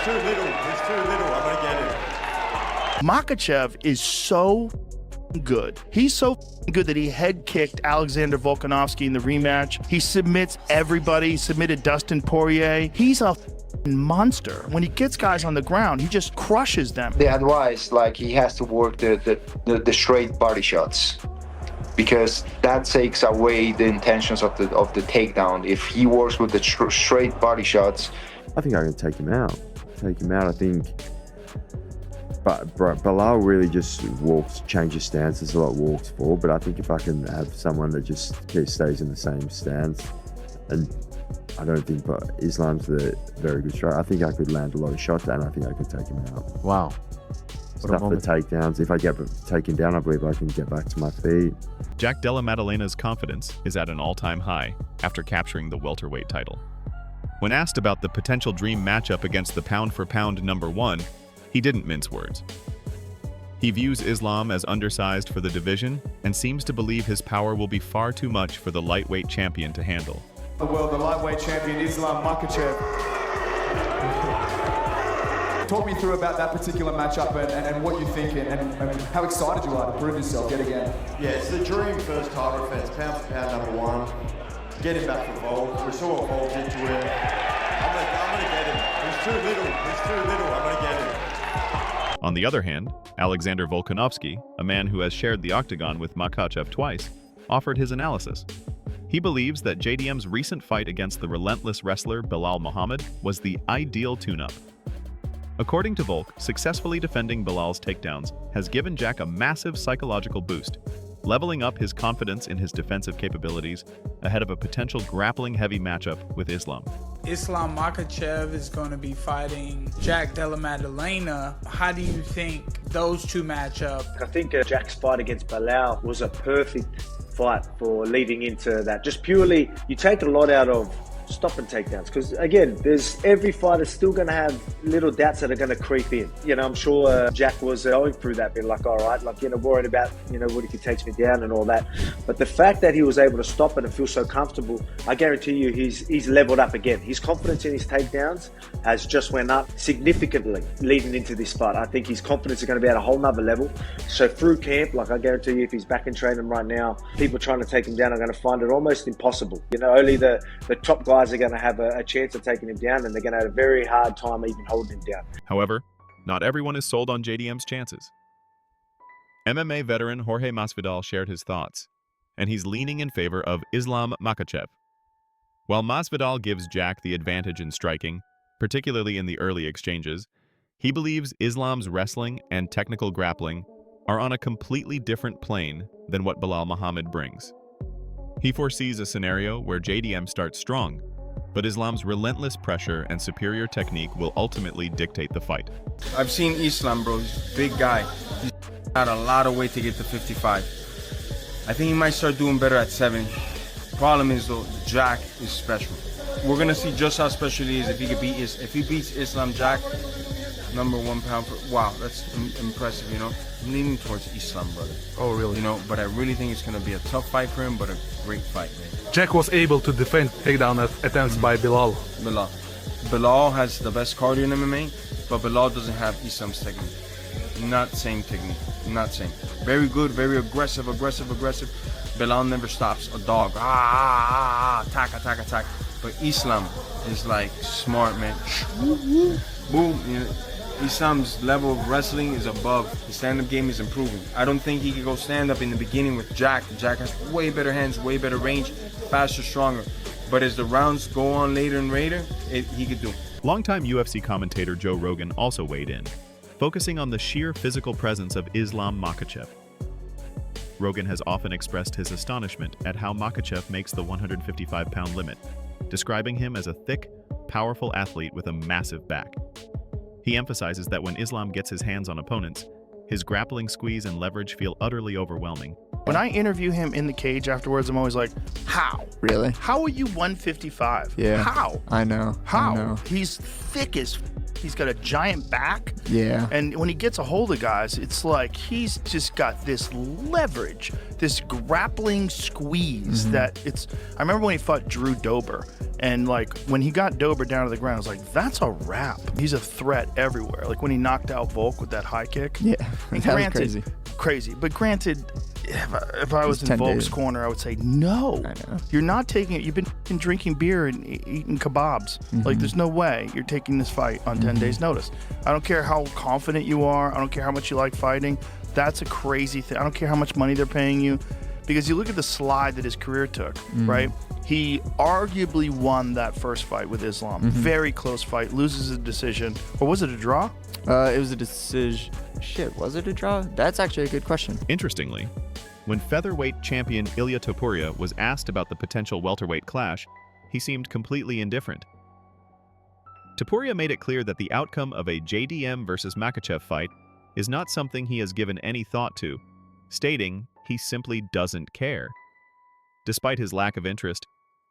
He's too little. He's too little. I'm going to get him. Makhachev is so good. He's so good that he head kicked Alexander Volkanovski in the rematch. He submits everybody. He submitted Dustin Poirier. He's a monster. When he gets guys on the ground, he just crushes them. The advice, like, he has to work the straight body shots, because that takes away the intentions of the takedown. If he works with the straight body shots, I think I can take him out. I think. But Belal really just changes stances a lot, walks forward. But I think if I can have someone that just stays in the same stance, and I don't think Islam's a very good striker. I think I could land a lot of shots, and I think I could take him out. Wow. Stuff for takedowns. If I get taken down, I believe I can get back to my feet. Jack Della Madalena's confidence is at an all-time high after capturing the welterweight title. When asked about the potential dream matchup against the pound-for-pound #1, he didn't mince words. He views Islam as undersized for the division and seems to believe his power will be far too much for the lightweight champion to handle. The lightweight champion Islam Makhachev. Talk me through about that particular matchup and what you think and how excited you are to prove yourself yet again. Yeah, it's the dream first title defense, pound for pound #1. Get him back for Volk. We saw what Volk did to him. I'm going to get him. He's too little. He's too little. I'm going to get him. On the other hand, Alexander Volkanovski, a man who has shared the octagon with Makhachev twice, offered his analysis. He believes that JDM's recent fight against the relentless wrestler Belal Muhammad was the ideal tune-up. According to Volk, successfully defending Belal's takedowns has given Jack a massive psychological boost, leveling up his confidence in his defensive capabilities ahead of a potential grappling-heavy matchup with Islam. Islam Makhachev is going to be fighting Jack Della Maddalena. How do you think those two match up? I think Jack's fight against Belal was a perfect fight for leading into that. Just purely, you take a lot out of stop and takedowns, because again, every fighter's still going to have little doubts that are going to creep in. I'm sure Jack was going through that, being like, all right, worried about, what if he takes me down and all that. But the fact that he was able to stop it and feel so comfortable, I guarantee you he's leveled up again. His confidence in his takedowns has just went up significantly leading into this fight. I think his confidence is going to be at a whole nother level. So through camp, I guarantee you, if he's back in training right now, people trying to take him down are going to find it almost impossible. Only the top guys are going to have a chance of taking him down, and they're going to have a very hard time even holding him down. However, not everyone is sold on JDM's chances. MMA veteran Jorge Masvidal shared his thoughts, and he's leaning in favor of Islam Makhachev. While Masvidal gives Jack the advantage in striking, particularly in the early exchanges, he believes Islam's wrestling and technical grappling are on a completely different plane than what Belal Muhammad brings. He foresees a scenario where JDM starts strong, but Islam's relentless pressure and superior technique will ultimately dictate the fight. I've seen Islam, bro. He's a big guy. He's got a lot of weight to get to 55. I think he might start doing better at 70. Problem is, though, Jack is special. We're gonna see just how special he is if he beats Islam Jack, #1 pound for. Wow, that's impressive. I'm leaning towards Islam, brother. Oh, really? But I really think it's gonna be a tough fight for him, but a great fight, man. Jack was able to defend takedown attempts by Belal. Belal has the best cardio in MMA, but Belal doesn't have Islam's technique. Not same technique. Not same. Very good, very aggressive. Belal never stops. A dog. Attack. But Islam is like smart, man. Boom. Islam's level of wrestling is above. His stand-up game is improving. I don't think he could go stand-up in the beginning with Jack. Jack has way better hands, way better range, faster, stronger. But as the rounds go on later and later, he could do. Longtime UFC commentator Joe Rogan also weighed in, focusing on the sheer physical presence of Islam Makhachev. Rogan has often expressed his astonishment at how Makhachev makes the 155-pound limit, describing him as a thick, powerful athlete with a massive back. He emphasizes that when Islam gets his hands on opponents, his grappling squeeze and leverage feel utterly overwhelming. When I interview him in the cage afterwards, I'm always like, how? Really? How are you 155? Yeah. How? I know. How? I know. He's thick as He's got a giant back. Yeah. And when he gets a hold of guys, it's like he's just got this leverage, this grappling squeeze that it's. I remember when he fought Drew Dober, and like when he got Dober down to the ground, I was like, that's a wrap. He's a threat everywhere. Like when he knocked out Volk with that high kick. Yeah, And that was granted, crazy. But granted, if I was in 10 Volk's days. corner, I would say, no, I know. you're not taking it. You've been drinking beer and eating kebabs. Like, there's no way you're taking this fight on 10 days' notice. I don't care how confident you are. I don't care how much you like fighting. That's a crazy thing. I don't care how much money they're paying you. Because you look at the slide that his career took, right? He arguably won that first fight with Islam. Very close fight, loses a decision. Or was it a draw? It was a decision. Shit, was it a draw? That's actually a good question. Interestingly, when featherweight champion Ilia Topuria was asked about the potential welterweight clash, he seemed completely indifferent. Topuria made it clear that the outcome of a JDM versus Makhachev fight is not something he has given any thought to, stating he simply doesn't care. Despite his lack of interest,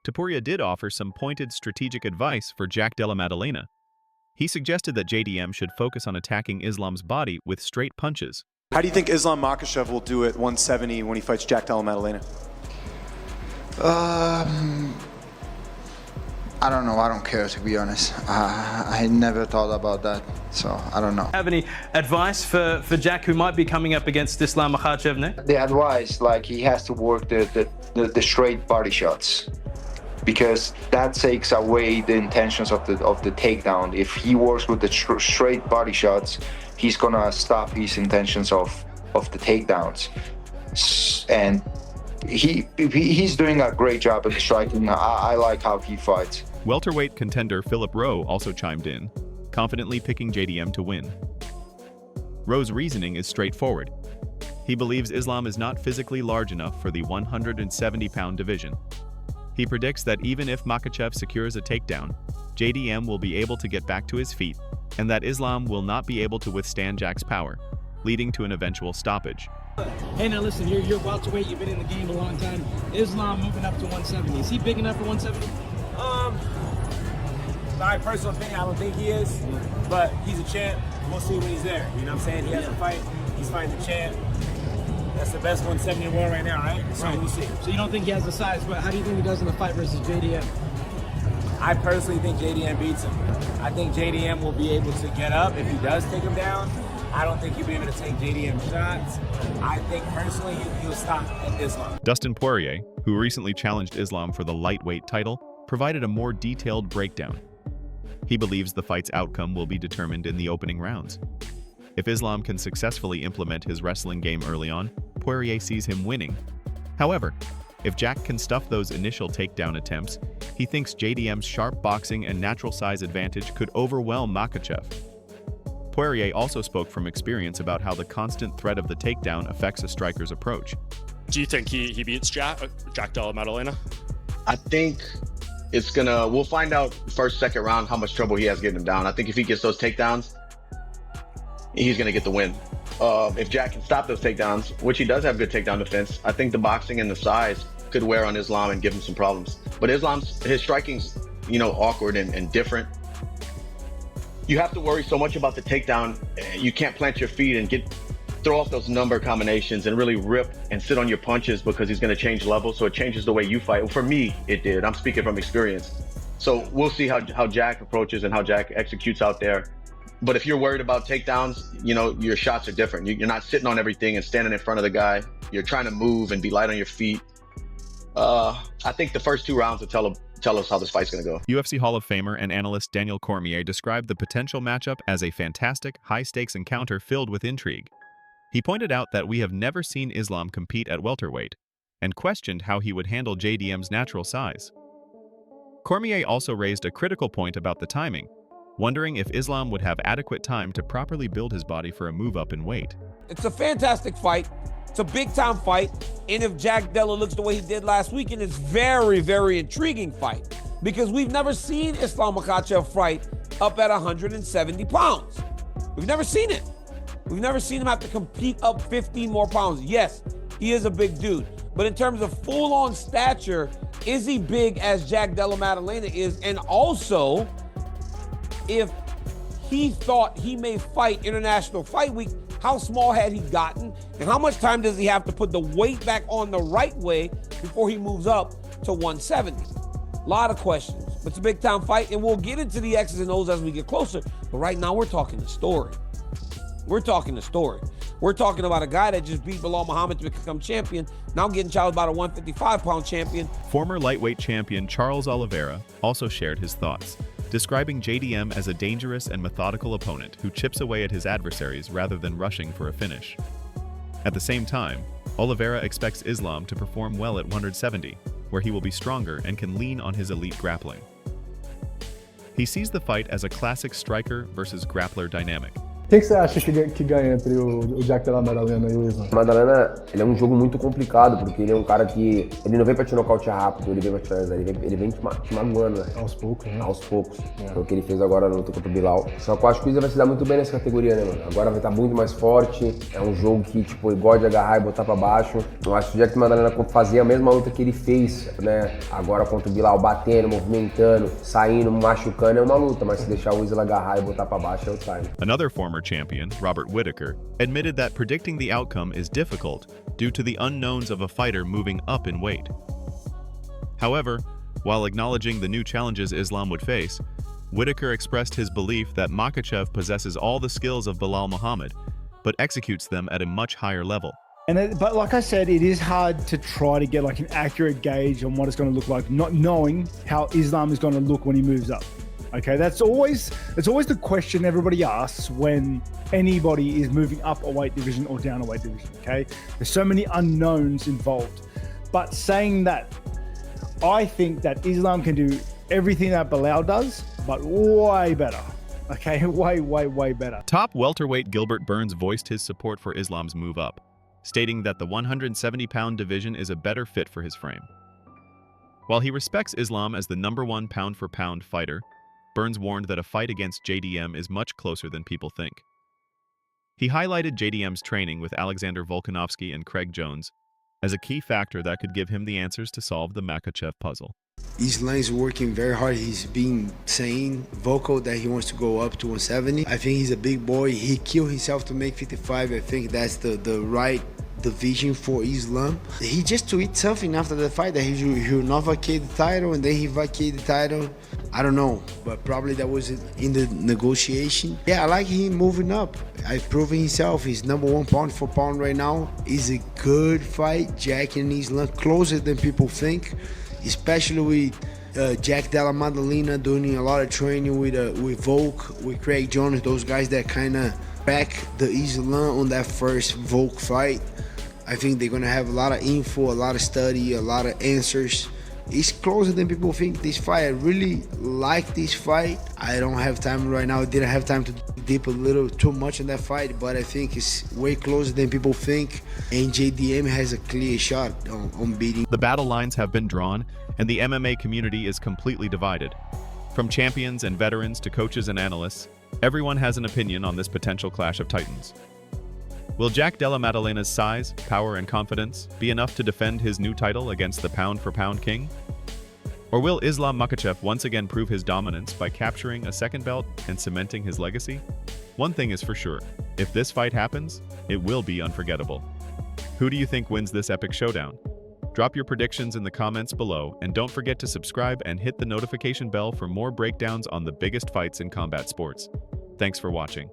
Topuria did offer some pointed strategic advice for Jack Della Maddalena. He suggested that JDM should focus on attacking Islam's body with straight punches. How do you think Islam Makhachev will do at 170 when he fights Jack Della Maddalena? I don't know. I don't care, to be honest. I never thought about that, so I don't know. Have any advice for Jack, who might be coming up against Islam Makhachev next? The advice, like, he has to work the straight body shots, because that takes away the intentions of the takedown. If he works with the straight body shots, he's gonna stop his intentions of the takedowns. And he's doing a great job at striking. I like how he fights. Welterweight contender Philip Rowe also chimed in, confidently picking JDM to win. Rowe's reasoning is straightforward. He believes Islam is not physically large enough for the 170-pound division. He predicts that even if Makhachev secures a takedown, JDM will be able to get back to his feet, and that Islam will not be able to withstand Jack's power, leading to an eventual stoppage. Hey, now listen, you're welterweight, you've been in the game a long time. Islam moving up to 170. Is he big enough for 170? My personal opinion, I don't think he is, but he's a champ. We'll see when he's there. You know what I'm saying? He has a fight. He's fighting the champ. That's the best 170 in the world right now, right? So we'll see. So you don't think he has the size, but how do you think he does in the fight versus JDM? I personally think JDM beats him. I think JDM will be able to get up if he does take him down. I don't think he'll be able to take JDM shots. I think personally he'll stop at Islam. Dustin Poirier, who recently challenged Islam for the lightweight title, provided a more detailed breakdown. He believes the fight's outcome will be determined in the opening rounds. If Islam can successfully implement his wrestling game early on, Poirier sees him winning. However, if Jack can stuff those initial takedown attempts, he thinks JDM's sharp boxing and natural size advantage could overwhelm Makhachev. Poirier also spoke from experience about how the constant threat of the takedown affects a striker's approach. Do you think he beats Jack Della Maddalena? I think we'll find out first, second round how much trouble he has getting him down. I think if he gets those takedowns, he's gonna get the win. If Jack can stop those takedowns, which he does have good takedown defense, I think the boxing and the size could wear on Islam and give him some problems. But his striking's, awkward and different. You have to worry so much about the takedown. You can't plant your feet and throw off those number combinations and really rip and sit on your punches, because he's going to change levels. So it changes the way you fight. Well, for me, it did. I'm speaking from experience. So we'll see how Jack approaches and how Jack executes out there. But if you're worried about takedowns, your shots are different. You're not sitting on everything and standing in front of the guy. You're trying to move and be light on your feet. I think the first 2 rounds will tell us how this fight's going to go. UFC Hall of Famer and analyst Daniel Cormier described the potential matchup as a fantastic, high-stakes encounter filled with intrigue. He pointed out that we have never seen Islam compete at welterweight, and questioned how he would handle JDM's natural size. Cormier also raised a critical point about the timing, wondering if Islam would have adequate time to properly build his body for a move up in weight. It's a fantastic fight. It's a big-time fight. And if Jack Della looks the way he did last weekend, it's very, very intriguing fight, because we've never seen Islam Makhachev fight up at 170 pounds. We've never seen it. We've never seen him have to compete up 15 more pounds. Yes, he is a big dude. But in terms of full-on stature, is he big as Jack Della Maddalena is? And also, if he thought he may fight International Fight Week, how small had he gotten? And how much time does he have to put the weight back on the right way before he moves up to 170? A lot of questions. But it's a big time fight, and we'll get into the X's and O's as we get closer. But right now, we're talking the story. We're talking the story. We're talking about a guy that just beat Belal Muhammad to become champion, now getting challenged by a 155-pound champion. Former lightweight champion Charles Oliveira also shared his thoughts, describing JDM as a dangerous and methodical opponent who chips away at his adversaries rather than rushing for a finish. At the same time, Oliveira expects Islam to perform well at 170, where he will be stronger and can lean on his elite grappling. He sees the fight as a classic striker versus grappler dynamic. O que você acha que ganha entre o Jack Della Maddalena e o Islam? Madalena, ele é um jogo muito complicado, porque ele é um cara que ele não vem pra te nocautear rápido, ele vem pra te finalizar, ele vem te magoando, né? Aos poucos, né? Aos poucos. Foi o que ele fez agora na luta contra o Bilal. Só que eu acho que o Islam vai se dar muito bem nessa categoria, né, mano? Agora vai estar muito mais forte, é um jogo que, tipo, ele gosta de agarrar e botar pra baixo. Eu acho que o Jack Maddalena fazia a mesma luta que ele fez, né? Agora contra o Bilal, batendo, movimentando, saindo, machucando, é uma luta, mas se deixar o Islam agarrar e botar pra baixo, é o time. Another former champion, Robert Whittaker, admitted that predicting the outcome is difficult due to the unknowns of a fighter moving up in weight. However, while acknowledging the new challenges Islam would face, Whittaker expressed his belief that Makhachev possesses all the skills of Belal Muhammad, but executes them at a much higher level. But like I said, it is hard to try to get like an accurate gauge on what it's going to look like, not knowing how Islam is going to look when he moves up. Okay, it's always the question everybody asks when anybody is moving up a weight division or down a weight division, okay? There's so many unknowns involved. But saying that, I think that Islam can do everything that Belal does, but way better. Okay, way better. Top welterweight Gilbert Burns voiced his support for Islam's move up, stating that the 170-pound division is a better fit for his frame. While he respects Islam as the #1 pound-for-pound fighter, Burns warned that a fight against JDM is much closer than people think. He highlighted JDM's training with Alexander Volkanovski and Craig Jones as a key factor that could give him the answers to solve the Makhachev puzzle. Islam is working very hard. He's been saying vocal that he wants to go up to 170. I think he's a big boy. He killed himself to make 55. I think that's the right division for Islam. He just tweeted something after the fight that he will not vacate the title, and then he vacated the title. I don't know, but probably that was in the negotiation. Yeah, I like him moving up. I've proven himself. He's #1 pound-for-pound right now. It's a good fight. Jack and Islam closer than people think, especially with Jack Della Maddalena doing a lot of training with Volk, with Craig Jones, those guys that kind of back the Islam on that first Volk fight. I think they're gonna have a lot of info, a lot of study, a lot of answers. It's closer than people think, this fight. I really like this fight. I don't have time right now. I didn't have time to dip a little too much in that fight, but I think it's way closer than people think, and JDM has a clear shot on beating. The battle lines have been drawn, and the MMA community is completely divided. From champions and veterans to coaches and analysts, everyone has an opinion on this potential clash of titans. Will Jack Della Maddalena's size, power, and confidence be enough to defend his new title against the pound-for-pound king? Or will Islam Makhachev once again prove his dominance by capturing a second belt and cementing his legacy? One thing is for sure, if this fight happens, it will be unforgettable. Who do you think wins this epic showdown? Drop your predictions in the comments below, and don't forget to subscribe and hit the notification bell for more breakdowns on the biggest fights in combat sports. Thanks for watching.